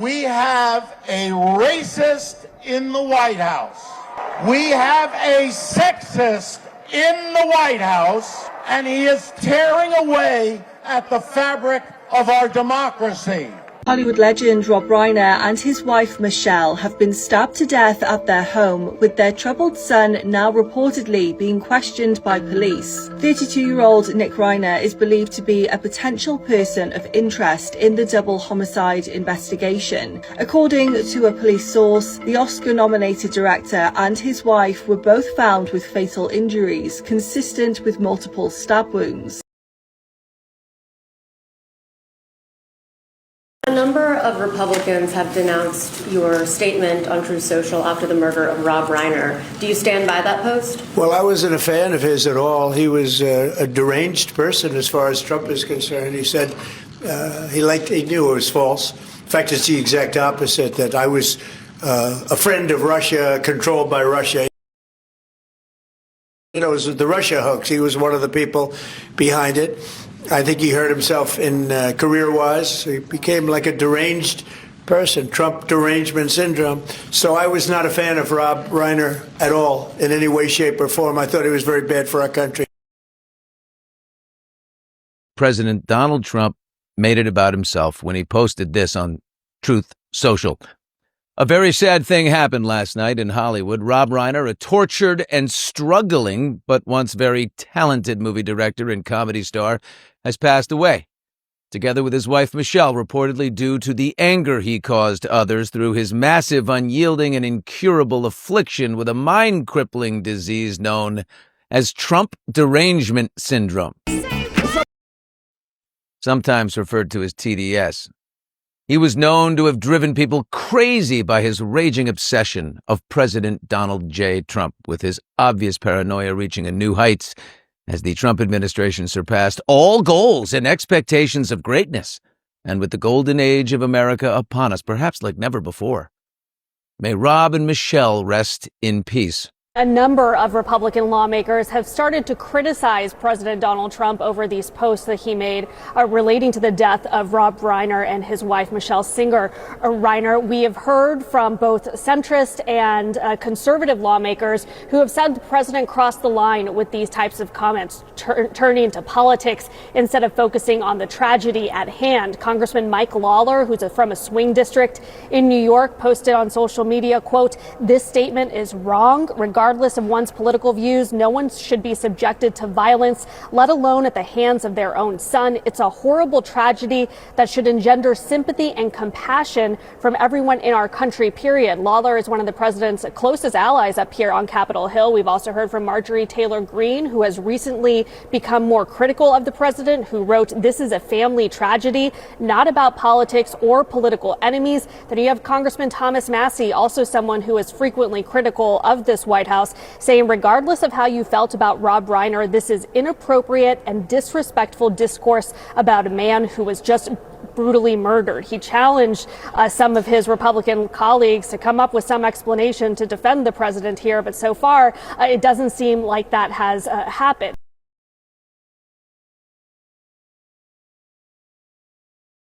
We have a racist in the White House. We have a sexist in the White House, and he is tearing away at the fabric of our democracy. Hollywood legend Rob Wiener and his wife Michelle have been stabbed to death at their home, with their troubled son now reportedly being questioned by police. 32-year-old Nick Reiner is believed to be a potential person of interest in the double homicide investigation. According to a police source, the Oscar-nominated director and his wife were both found with fatal injuries consistent with multiple stab wounds. A number of Republicans have denounced your statement on Truth Social after the murder of Rob Wiener. Do you stand by that post? Well, I wasn't a fan of his at all. He was a deranged person as far as Trump is concerned. He said he knew it was false. In fact, it's the exact opposite, that I was a friend of Russia, controlled by Russia. You know, it was the Russia hoax. He was one of the people behind it. I think he hurt himself in career-wise. He became like a deranged person, Trump derangement syndrome. So I was not a fan of Rob Wiener at all, in any way, shape, or form. I thought he was very bad for our country. President Donald Trump made it about himself when he posted this on Truth Social. A very sad thing happened last night in Hollywood. Rob Wiener, a tortured and struggling but once very talented movie director and comedy star, has passed away, together with his wife Michelle, reportedly due to the anger he caused others through his massive, unyielding, and incurable affliction with a mind-crippling disease known as Trump derangement syndrome, sometimes referred to as TDS. He was known to have driven people crazy by his raging obsession of President Donald J. Trump, with his obvious paranoia reaching a new heights as the Trump administration surpassed all goals and expectations of greatness, and with the golden age of America upon us, perhaps like never before. May Rob and Michelle rest in peace. A number of Republican lawmakers have started to criticize President Donald Trump over these posts that he made relating to the death of Rob Wiener and his wife, Michelle Reiner. We have heard from both centrist and conservative lawmakers who have said the president crossed the line with these types of comments, turning to politics instead of focusing on the tragedy at hand. Congressman Mike Lawler, who's from a swing district in New York, posted on social media, quote, "This statement is wrong. Regardless of one's political views, no one should be subjected to violence, let alone at the hands of their own son. It's a horrible tragedy that should engender sympathy and compassion from everyone in our country, period." Lawler is one of the president's closest allies up here on Capitol Hill. We've also heard from Marjorie Taylor Greene, who has recently become more critical of the president, who wrote, "This is a family tragedy, not about politics or political enemies." Then you have Congressman Thomas Massie, also someone who is frequently critical of this White House, saying, "Regardless of how you felt about Rob Wiener, this is inappropriate and disrespectful discourse about a man who was just brutally murdered." He challenged some of his Republican colleagues to come up with some explanation to defend the president here, but so far it doesn't seem like that has happened.